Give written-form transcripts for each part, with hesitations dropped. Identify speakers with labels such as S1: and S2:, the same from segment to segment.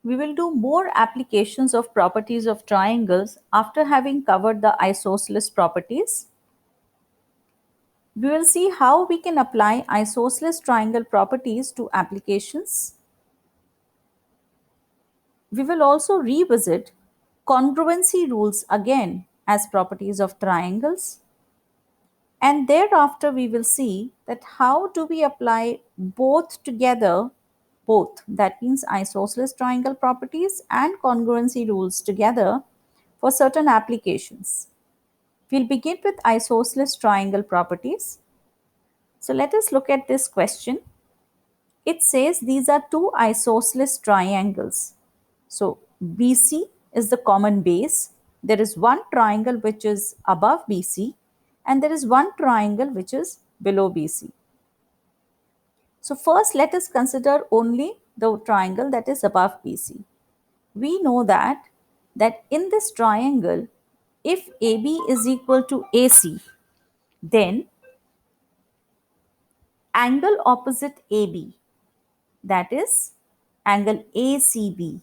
S1: we will do more applications of properties of triangles after having covered the isosceles properties. We will see how we can apply isosceles triangle properties to applications. We will also revisit congruency rules again as properties of triangles. And thereafter we will see that how do we apply both together, both, that means isosceles triangle properties and congruency rules together for certain applications. We'll begin with isosceles triangle properties. So let us look at this question. It says these are two isosceles triangles. So BC is the common base. There is one triangle which is above BC and there is one triangle which is below BC. So first let us consider only the triangle that is above BC. We know that in this triangle, if AB is equal to AC, then angle opposite AB, that is angle ACB,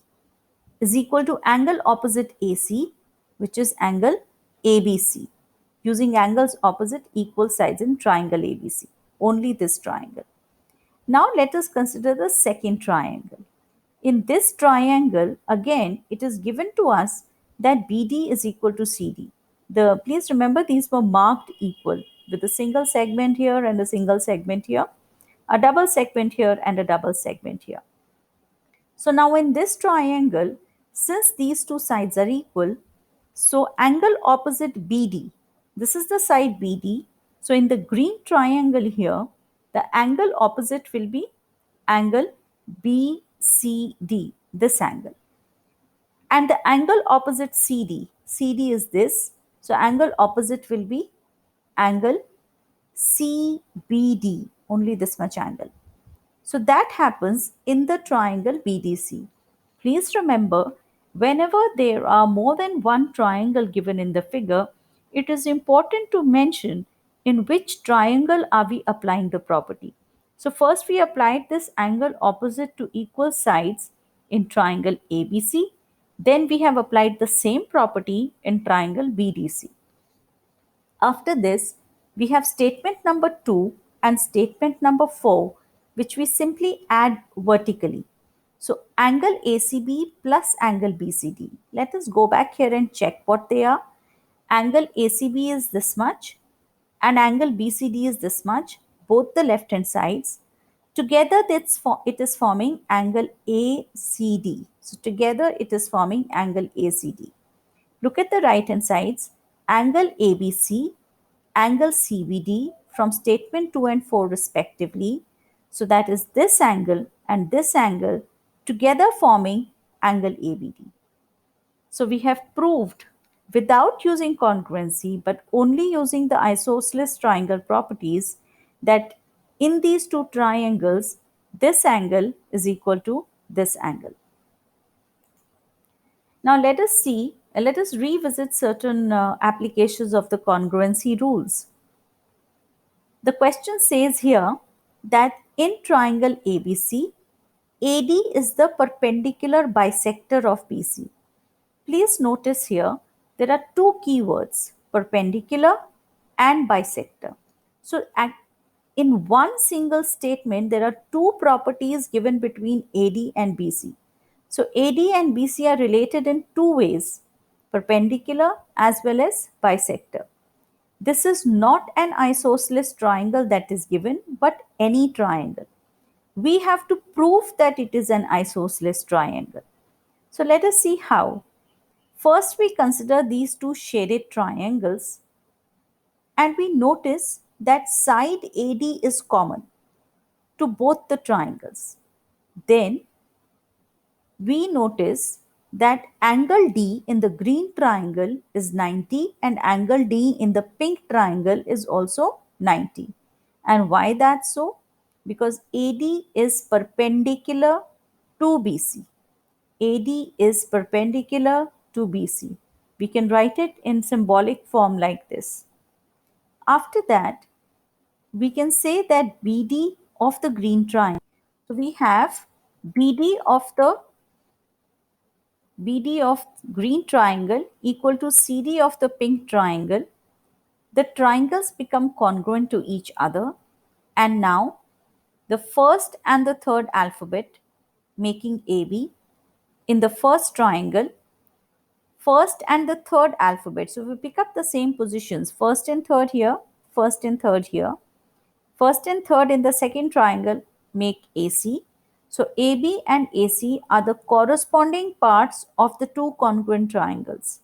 S1: is equal to angle opposite AC, which is angle ABC, using angles opposite equal sides in triangle ABC, only this triangle. Now let us consider the second triangle. In this triangle, again, it is given to us that BD is equal to CD. Please remember these were marked equal with a single segment here and a single segment here, a double segment here and a double segment here. So now in this triangle, since these two sides are equal, so angle opposite BD, this is the side BD. So in the green triangle here, the angle opposite will be angle BCD, this angle. And the angle opposite CD, CD is this. So angle opposite will be angle CBD, only this much angle. So that happens in the triangle BDC. Please remember, whenever there are more than one triangle given in the figure, it is important to mention in which triangle are we applying the property. So first we applied this angle opposite to equal sides in triangle ABC. Then we have applied the same property in triangle BDC. After this, we have statement number 2 and statement number 4, which we simply add vertically. So angle ACB plus angle BCD. Let us go back here and check what they are. Angle ACB is this much and angle BCD is this much, both the left hand sides. Together it is forming angle ACD. So together it is forming angle ACD. Look at the right hand sides, angle ABC, angle CBD from statement 2 and 4 respectively. So that is this angle and this angle together forming angle ABD. So we have proved without using congruency but only using the isosceles triangle properties that in these two triangles, this angle is equal to this angle. Now let us revisit certain applications of the congruency rules. The question says here that in triangle ABC, AD is the perpendicular bisector of BC. Please notice here there are two keywords, perpendicular and bisector. So in one single statement, there are two properties given between AD and BC. So AD and BC are related in two ways, perpendicular as well as bisector. This is not an isosceles triangle that is given, but any triangle. We have to prove that it is an isosceles triangle. So let us see how. First, we consider these two shaded triangles and we notice that side AD is common to both the triangles. Then we notice that angle D in the green triangle is 90 and angle D in the pink triangle is also 90. And why that so? Because AD is perpendicular to BC. AD is perpendicular to BC. We can write it in symbolic form like this. After that, we can say that BD of the green triangle. So we have BD of the BD of green triangle equal to CD of the pink triangle, the triangles become congruent to each other, and now the first and the third alphabet making AB in the first triangle, first and the third alphabet. So we pick up the same positions, first and third here, first and third here. First and third in the second triangle make AC. So AB and AC are the corresponding parts of the two congruent triangles.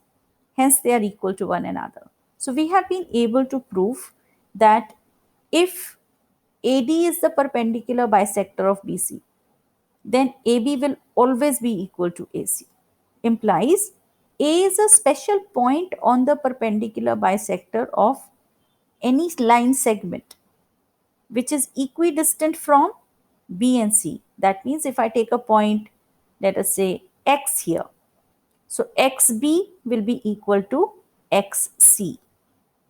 S1: Hence, they are equal to one another. So we have been able to prove that if AD is the perpendicular bisector of BC, then AB will always be equal to AC. Implies A is a special point on the perpendicular bisector of any line segment which is equidistant from B and C. That means if I take a point, let us say X here, so XB will be equal to XC.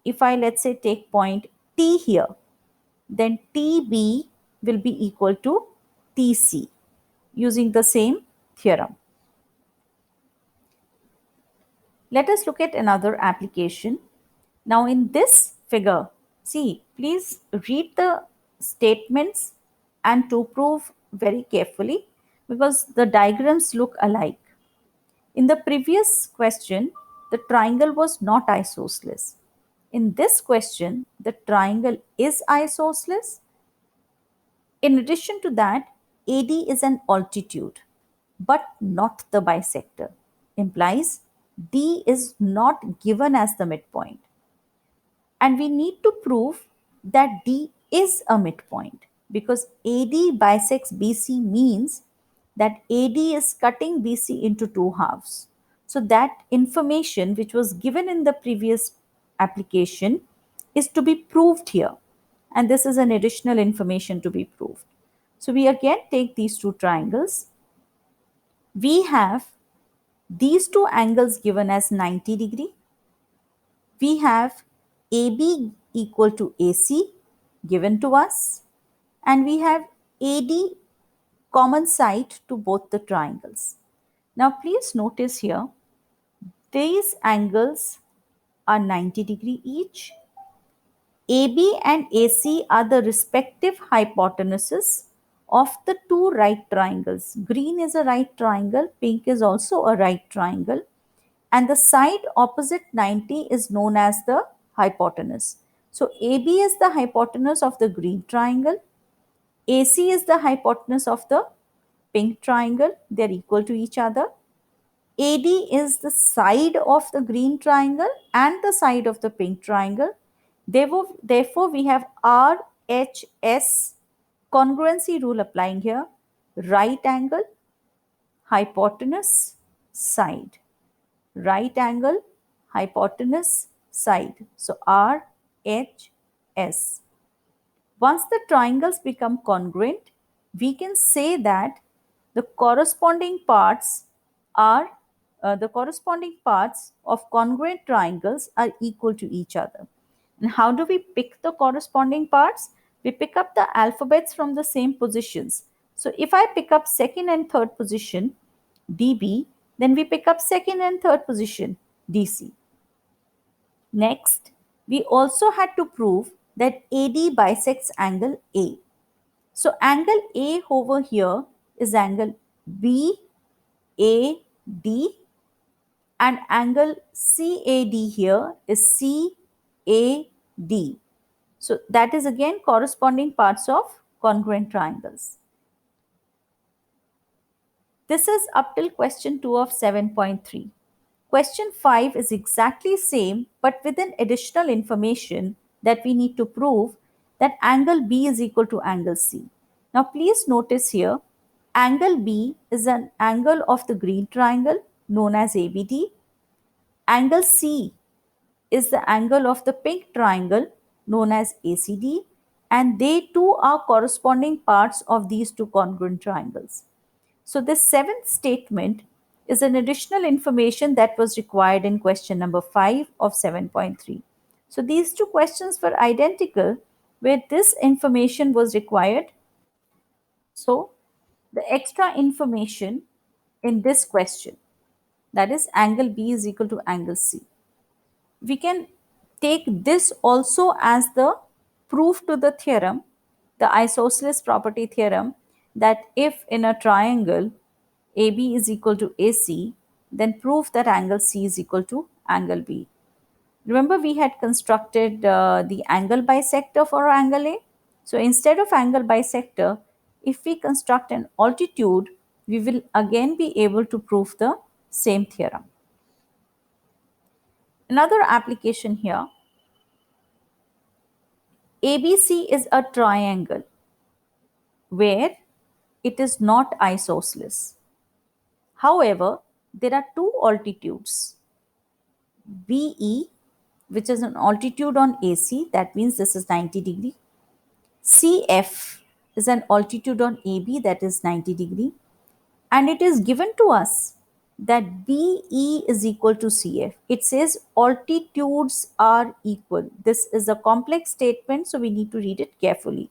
S1: If I, let's say, take point T here, then TB will be equal to TC using the same theorem. Let us look at another application. Now in this figure, see, please read the statements and to prove very carefully because the diagrams look alike. In the previous question, the triangle was not isosceles. In this question, the triangle is isosceles. In addition to that, AD is an altitude, but not the bisector. Implies D is not given as the midpoint. And we need to prove that D is a midpoint because AD bisects BC means that AD is cutting BC into two halves. So that information which was given in the previous application is to be proved here. And this is an additional information to be proved. So we again take these two triangles. We have these two angles given as 90-degree. We have AB equal to AC given to us, and we have AD common side to both the triangles. Now please notice here, these angles are 90-degree each. AB and AC are the respective hypotenuses of the two right triangles. Green is a right triangle, pink is also a right triangle, and the side opposite 90 is known as the hypotenuse. So AB is the hypotenuse of the green triangle, AC is the hypotenuse of the pink triangle, they are equal to each other. AD is the side of the green triangle and the side of the pink triangle. Therefore, we have RHS congruency rule applying here. Right angle, hypotenuse, side. Right angle, hypotenuse, side. So RHS. Once the triangles become congruent, we can say that the corresponding parts are the corresponding parts of congruent triangles are equal to each other. And how do we pick the corresponding parts? We pick up the alphabets from the same positions. So if I pick up second and third position, DB, then we pick up second and third position, DC. Next, we also had to prove that AD bisects angle A. So angle A over here is angle BAD, and angle CAD here is CAD. So that is again corresponding parts of congruent triangles. This is up till question 2 of 7.3. Question 5 is exactly same but with an additional information that we need to prove that angle B is equal to angle C. Now please notice here, angle B is an angle of the green triangle known as ABD. Angle C is the angle of the pink triangle known as ACD, and they too are corresponding parts of these two congruent triangles. So this seventh statement is an additional information that was required in question number 5 of 7.3. So these two questions were identical where this information was required. So the extra information in this question, that is angle B is equal to angle C. We can take this also as the proof to the theorem, the isosceles property theorem, that if in a triangle AB is equal to AC, then prove that angle C is equal to angle B. Remember, we had constructed the angle bisector for angle A. So instead of angle bisector, if we construct an altitude, we will again be able to prove the same theorem. Another application here, ABC is a triangle where it is not isosceles. However, there are two altitudes, BE, which is an altitude on AC, that means this is 90 degree. CF is an altitude on AB, that is 90 degree. And it is given to us that BE is equal to CF. It says altitudes are equal. This is a complex statement, so we need to read it carefully.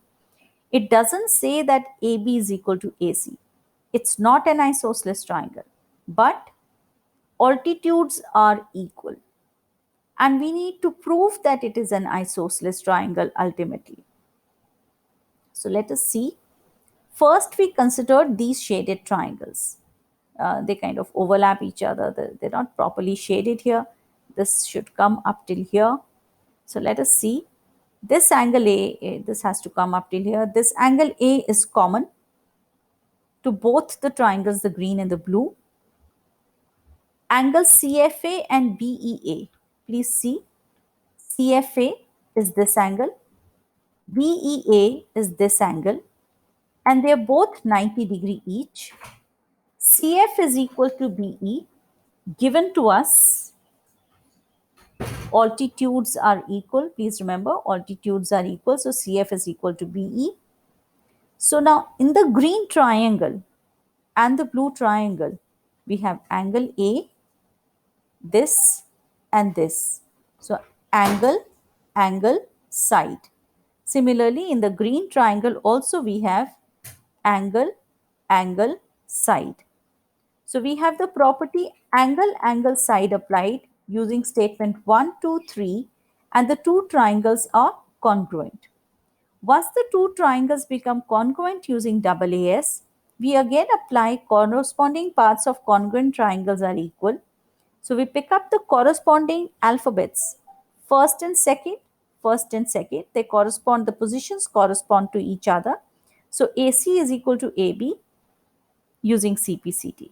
S1: It doesn't say that AB is equal to AC. It's not an isosceles triangle, but altitudes are equal. And we need to prove that it is an isosceles triangle ultimately. So let us see. First, we considered these shaded triangles. They kind of overlap each other. They're not properly shaded here. This should come up till here. So let us see. This angle A, this has to come up till here. This angle A is common to both the triangles, the green and the blue. Angle CFA and BEA. Please see. CFA is this angle. BEA is this angle. And they are both 90 degree each. CF is equal to BE. Given to us, altitudes are equal. Please remember, altitudes are equal. So CF is equal to BE. So now in the green triangle and the blue triangle, we have angle A, this and this. So angle, angle, side. Similarly, in the green triangle also we have angle, angle, side. So we have the property angle, angle, side applied using statement 1, 2, 3, and the two triangles are congruent. Once the two triangles become congruent using AAS, we again apply corresponding parts of congruent triangles are equal. So we pick up the corresponding alphabets, first and second, first and second. They correspond, the positions correspond to each other. So AC is equal to AB using CPCT.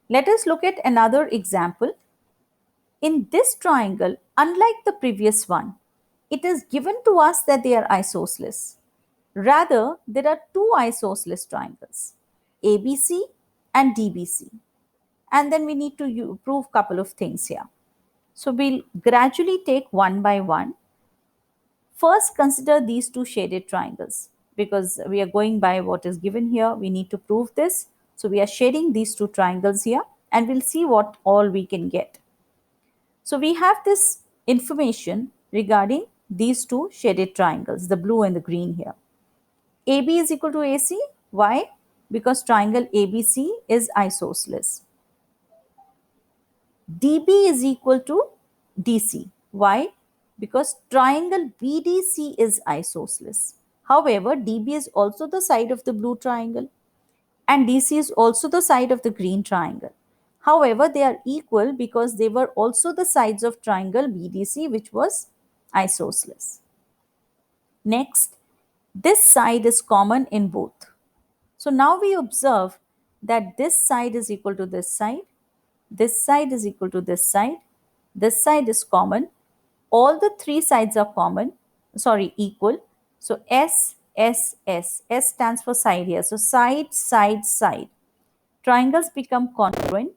S1: Let us look at another example. In this triangle, unlike the previous one, it is given to us that they are isosceles. Rather, there are two isosceles triangles, ABC and DBC. And then we need to prove a couple of things here. So we'll gradually take one by one. First, consider these two shaded triangles because we are going by what is given here. We need to prove this. So we are shading these two triangles here and we'll see what all we can get. So we have this information regarding these two shaded triangles, the blue and the green here. AB is equal to AC. Why? Because triangle ABC is isosceles. DB is equal to DC. Why? Because triangle BDC is isosceles. However, DB is also the side of the blue triangle and DC is also the side of the green triangle. However, they are equal because they were also the sides of triangle BDC, which was isosceles. Next, this side is common in both. So now we observe that this side is equal to this side is equal to this side is common. All the three sides are equal. So S, S, S. S stands for side here. So side, side, side. Triangles become congruent.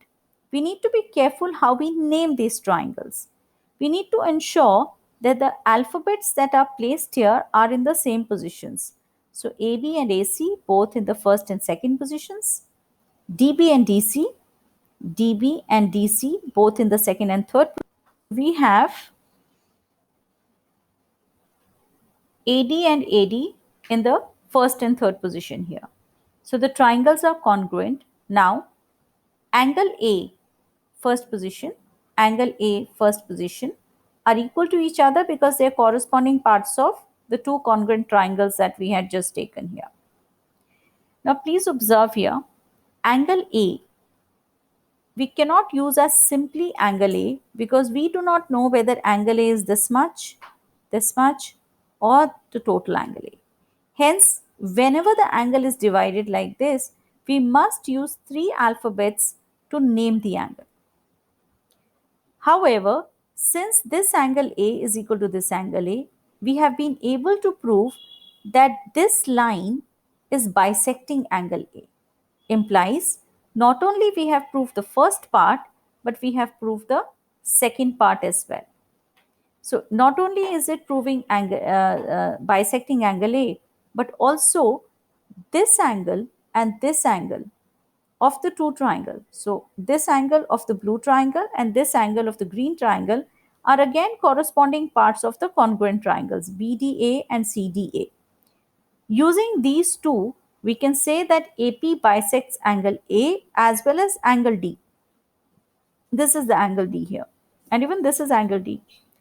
S1: We need to be careful how we name these triangles. We need to ensure that the alphabets that are placed here are in the same positions. So AB and AC both in the first and second positions. DB and DC, DB and DC both in the second and third. We have AD and AD in the first and third position here. So the triangles are congruent. Now, angle A, first position, angle A, first position, are equal to each other because they are corresponding parts of the two congruent triangles that we had just taken here. Now, please observe here, angle A, we cannot use as simply angle A because we do not know whether angle A is this much, or the total angle A. Hence, whenever the angle is divided like this, we must use three alphabets to name the angle. However, since this angle A is equal to this angle A, we have been able to prove that this line is bisecting angle A. Implies not only we have proved the first part, but we have proved the second part as well. So not only is it proving bisecting angle A, but also this angle and this angle of the two triangles. So this angle of the blue triangle and this angle of the green triangle are again corresponding parts of the congruent triangles BDA and CDA. Using these two, we can say that AP bisects angle A as well as angle D. This is the angle D here, and even this is angle D.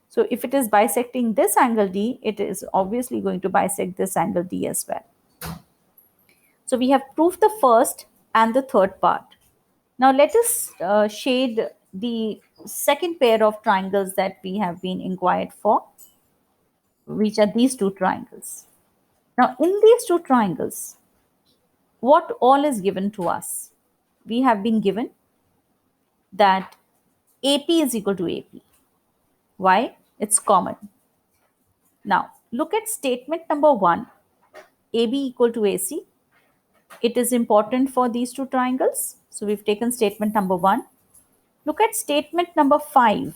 S1: So if it is bisecting this angle D, it is obviously going to bisect this angle D as well. So we have proved the first and the third part. Now let us shade the second pair of triangles that we have been inquired for, which are these two triangles. Now in these two triangles, what all is given to us? We have been given that AP is equal to AP. Why? It's common. Now look at statement number 1, AB equal to AC. It is important for these two triangles. So we've taken statement number 1. Look at statement number 5.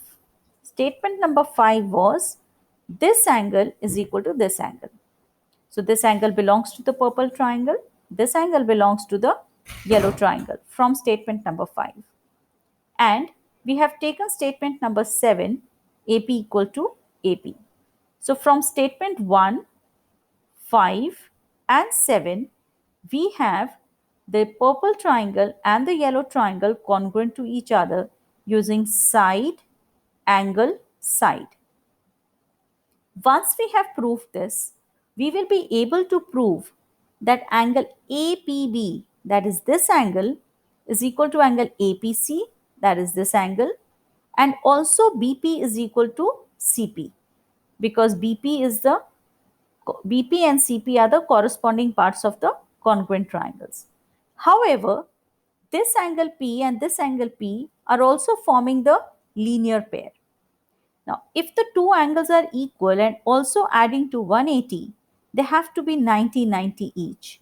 S1: Statement number 5 was this angle is equal to this angle. So this angle belongs to the purple triangle. This angle belongs to the yellow triangle from statement number 5. And we have taken statement number 7, AP equal to AP. So from statement 1, 5 and 7, we have the purple triangle and the yellow triangle congruent to each other using side, angle, side. Once we have proved this, we will be able to prove that angle APB, that is this angle, is equal to angle APC, that is this angle, and also BP is equal to CP, because BP and CP are the corresponding parts of the congruent triangles. However, this angle P and this angle P are also forming the linear pair. Now, if the two angles are equal and also adding to 180, they have to be 90-90 each.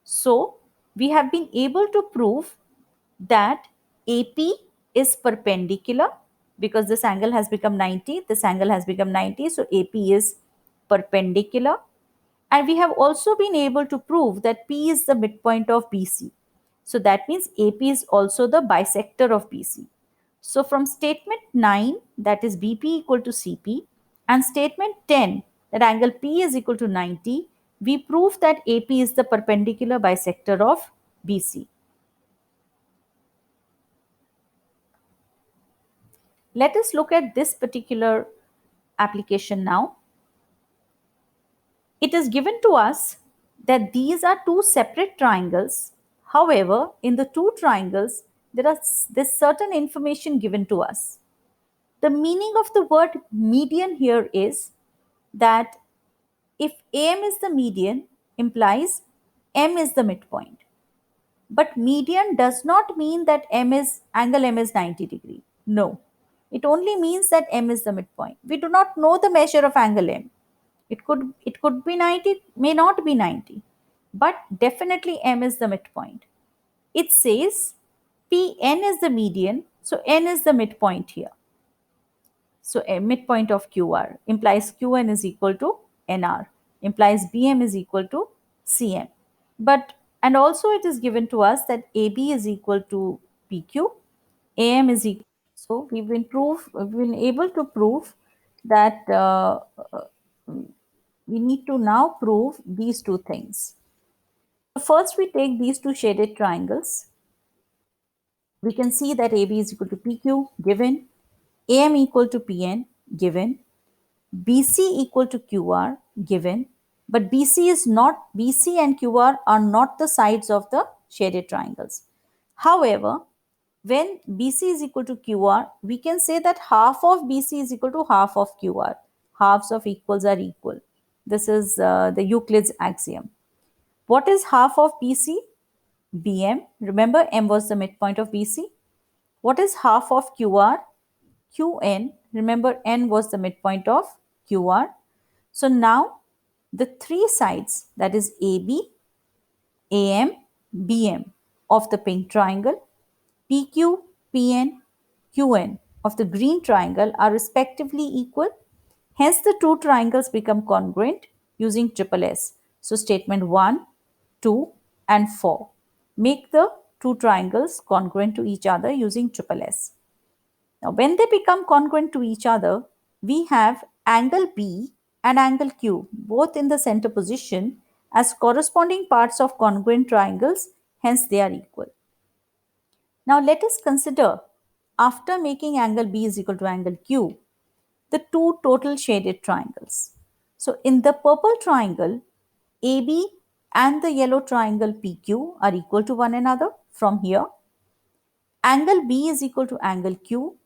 S1: So, we have been able to prove that AP is perpendicular because this angle has become 90, this angle has become 90, so AP is perpendicular. And we have also been able to prove that P is the midpoint of BC. So that means AP is also the bisector of BC. So from statement 9, that is BP equal to CP, and statement 10, that angle P is equal to 90, we prove that AP is the perpendicular bisector of BC. Let us look at this particular application now. It is given to us that these are two separate triangles. However, in the two triangles, there's certain information given to us. The meaning of the word median here is that if AM is the median, implies M is the midpoint. But median does not mean that angle M is 90 degree. No. It only means that M is the midpoint. We do not know the measure of angle M. It could be 90, may not be 90. But definitely M is the midpoint. It says Pn is the median, so N is the midpoint here. So a midpoint of QR implies Qn is equal to Nr, implies Bm is equal to Cm. And also it is given to us that AB is equal to PQ, AM is equal. So we've been able to prove that we need to now prove these two things. So first we take these two shaded triangles. We can see that AB is equal to PQ given, AM equal to PN given, BC equal to QR given, but BC and QR are not the sides of the shaded triangles. However, when BC is equal to QR, we can say that half of BC is equal to half of QR. Halves of equals are equal. This is the Euclid's axiom. What is half of BC? BM. Remember, M was the midpoint of BC. What is half of QR? QN. Remember, N was the midpoint of QR. So now the three sides, that is AB, AM, BM of the pink triangle, PQ, PN, QN of the green triangle are respectively equal. Hence, the two triangles become congruent using triple S. So, statement 1, 2, and 4 make the two triangles congruent to each other using triple S. Now, when they become congruent to each other, we have angle B and angle Q both in the center position as corresponding parts of congruent triangles, hence they are equal. Now, let us consider, after making angle B is equal to angle Q, the two total shaded triangles. So, in the purple triangle, AB and the yellow triangle PQ are equal to one another from here. Angle B is equal to angle Q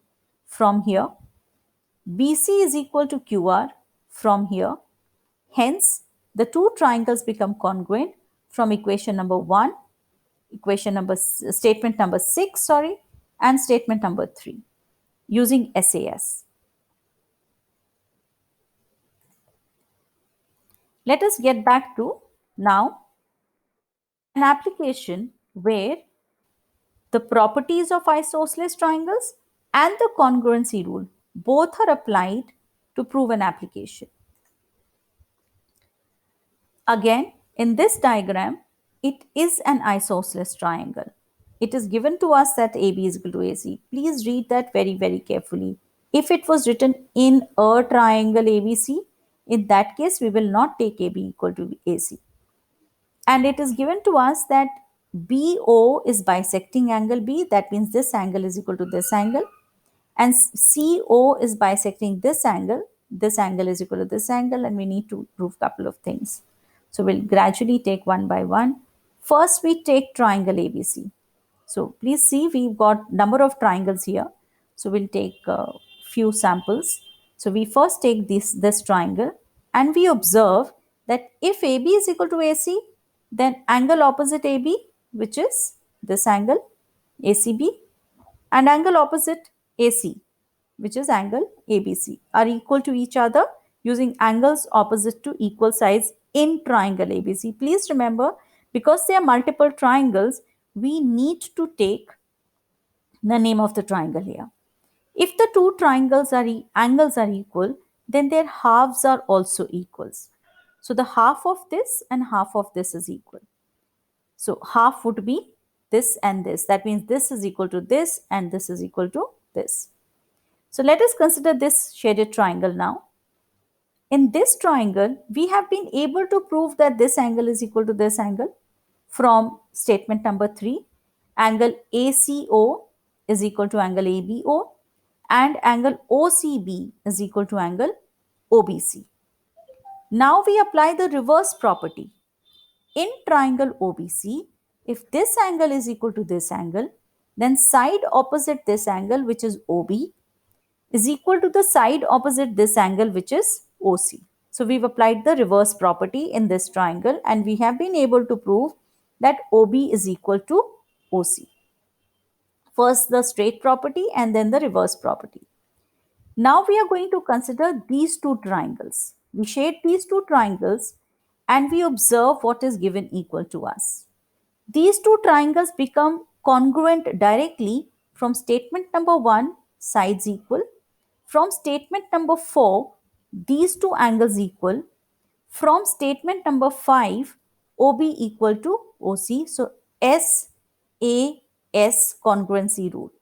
S1: from here. BC is equal to QR from here. Hence, the two triangles become congruent from equation number 1, statement number 6, and statement number 3 using SAS. Let us get back to now an application where the properties of isosceles triangles and the congruency rule both are applied to prove an application. Again, in this diagram, it is an isosceles triangle. It is given to us that AB is equal to AC. Please read that very, very carefully. If it was written in a triangle ABC, in that case, we will not take AB equal to AC. And it is given to us that BO is bisecting angle B. That means this angle is equal to this angle. And CO is bisecting this angle. This angle is equal to this angle. And we need to prove a couple of things. So we'll gradually take one by one. First, we take triangle ABC. So please see, we've got number of triangles here. So we'll take a few samples. So we first take this triangle and we observe that if AB is equal to AC, then angle opposite AB, which is this angle, ACB, and angle opposite AC, which is angle ABC, are equal to each other using angles opposite to equal sides in triangle ABC. Please remember, because there are multiple triangles, we need to take the name of the triangle here. If the two triangles angles are equal, then their halves are also equals. So the half of this and half of this is equal. So half would be this and this. That means this is equal to this and this is equal to this. So let us consider this shaded triangle now. In this triangle, we have been able to prove that this angle is equal to this angle from statement number 3. Angle ACO is equal to angle ABO and angle OCB is equal to angle OBC. Now we apply the reverse property. In triangle OBC, if this angle is equal to this angle, then side opposite this angle, which is OB, is equal to the side opposite this angle, which is OC. So we've applied the reverse property in this triangle and we have been able to prove that OB is equal to OC. First the straight property and then the reverse property. Now we are going to consider these two triangles. We shade these two triangles and we observe what is given equal to us. These two triangles become congruent directly from statement number 1, sides equal. From statement number 4, these two angles equal. From statement number 5, OB equal to OC. So, SAS congruency rule.